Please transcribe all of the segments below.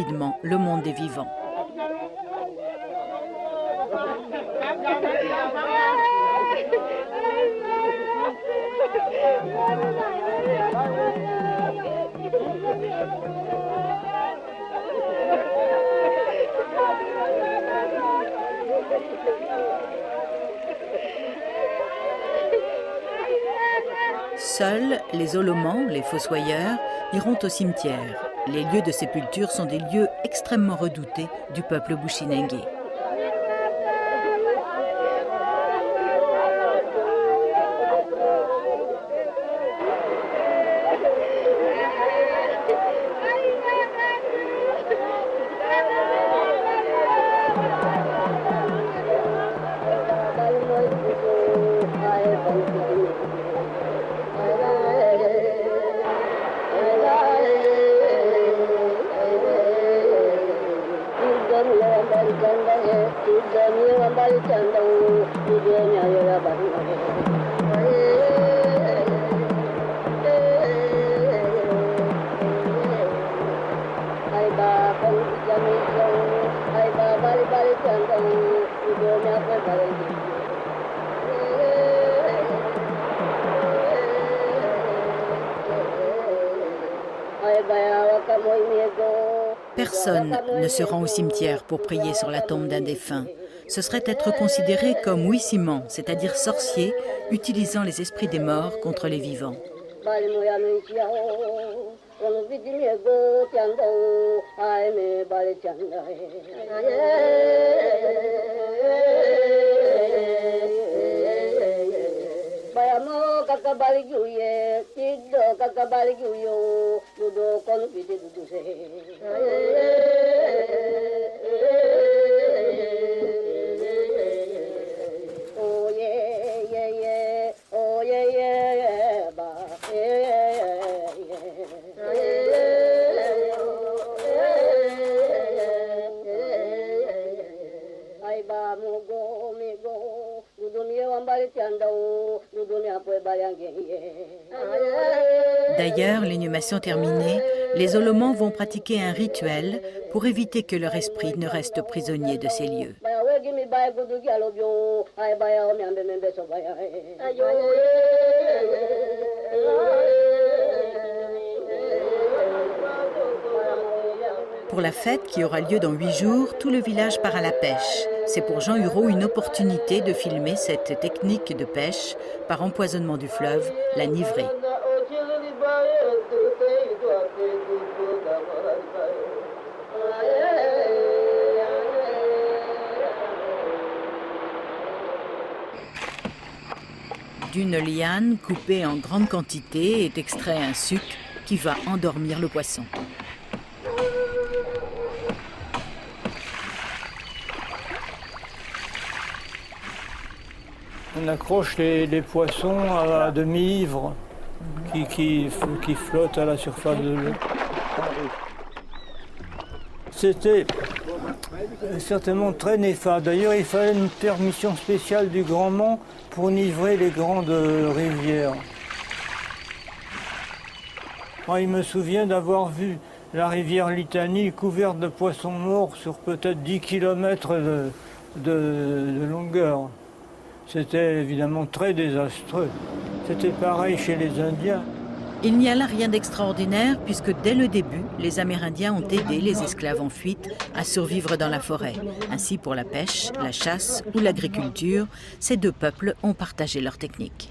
rapidement le monde des vivants. Seuls les Olomans, les fossoyeurs, iront au cimetière. Les lieux de sépulture sont des lieux extrêmement redoutés du peuple Bushinengue. Personne ne se rend au cimetière pour prier sur la tombe d'un défunt. Ce serait être considéré comme wissiment, c'est-à-dire sorcier, utilisant les esprits des morts contre les vivants. D'ailleurs, l'inhumation terminée, les Olomans vont pratiquer un rituel pour éviter que leur esprit ne reste prisonnier de ces lieux. Pour la fête qui aura lieu dans 8 jours, tout le village part à la pêche. C'est pour Jean Hureau une opportunité de filmer cette technique de pêche par empoisonnement du fleuve, la nivrée. D'une liane coupée en grande quantité est extrait un suc qui va endormir le poisson. On accroche les poissons à la demi-ivre qui flottent à la surface de l'eau. C'était certainement très néfaste. D'ailleurs, il fallait une permission spéciale du Grand Mans pour nivrer les grandes rivières. Moi, il me souvient d'avoir vu la rivière Litanie couverte de poissons morts sur peut-être 10 km de longueur. C'était évidemment très désastreux. C'était pareil chez les Indiens. Il n'y a là rien d'extraordinaire puisque dès le début, les Amérindiens ont aidé les esclaves en fuite à survivre dans la forêt. Ainsi, pour la pêche, la chasse ou l'agriculture, ces deux peuples ont partagé leurs techniques.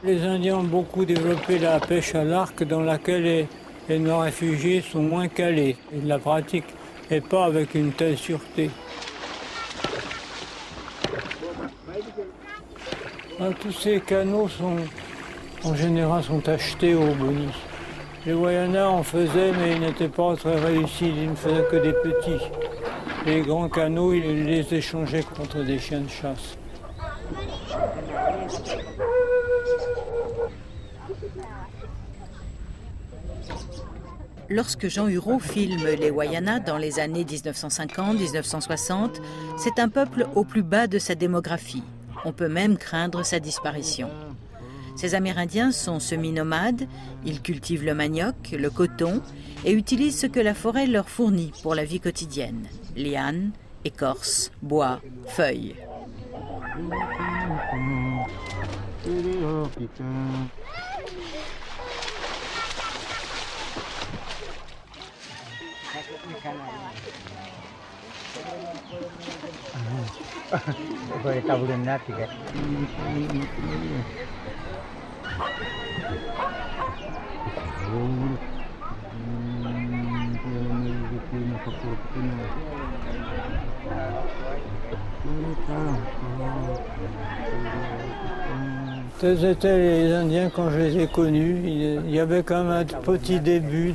Les Indiens ont beaucoup développé la pêche à l'arc dans laquelle les non-réfugiés sont moins calés. Ils la pratiquent et pas avec une telle sûreté. Tous ces canaux en général sont achetés au bonus. Les Wayana en faisaient, mais ils n'étaient pas très réussis, ils ne faisaient que des petits. Les grands canots, ils les échangeaient contre des chiens de chasse. Lorsque Jean Hureau filme les Wayana dans les années 1950-1960, c'est un peuple au plus bas de sa démographie. On peut même craindre sa disparition. Ces Amérindiens sont semi-nomades, ils cultivent le manioc, le coton et utilisent ce que la forêt leur fournit pour la vie quotidienne. Lianes, écorces, bois, feuilles. Tels étaient les Indiens quand je les ai connus. Il y avait quand même un petit début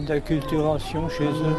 d'acculturation chez eux.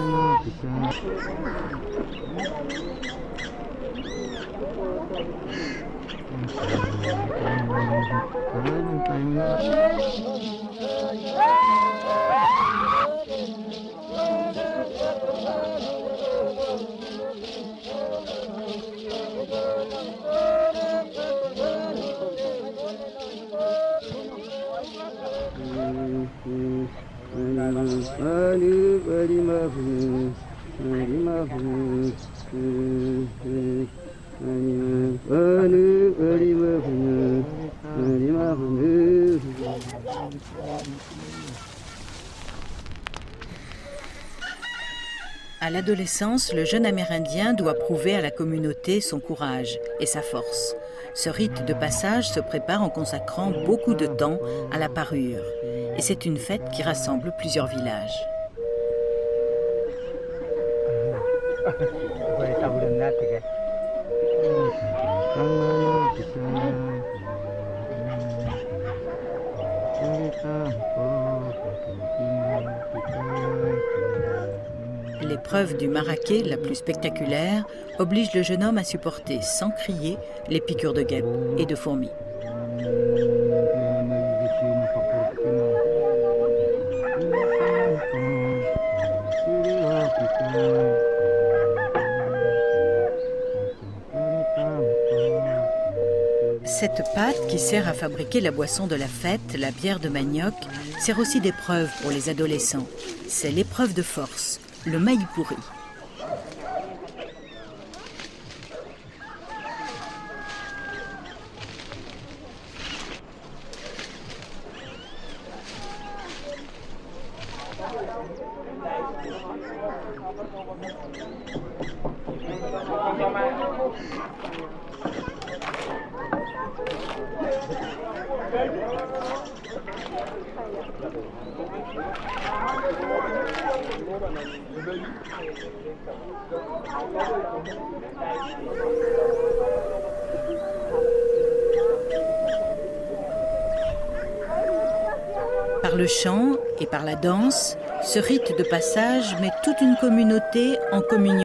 À l'adolescence, le jeune Amérindien doit prouver à la communauté son courage et sa force. Ce rite de passage se prépare en consacrant beaucoup de temps à la parure. Et c'est une fête qui rassemble plusieurs villages. L'épreuve du maraquet, la plus spectaculaire, oblige le jeune homme à supporter, sans crier, les piqûres de guêpes et de fourmis. Cette pâte qui sert à fabriquer la boisson de la fête, la bière de manioc, sert aussi d'épreuve pour les adolescents. C'est l'épreuve de force, le maï pourri. Par le chant et par la danse, ce rite de passage met toute une communauté en communion.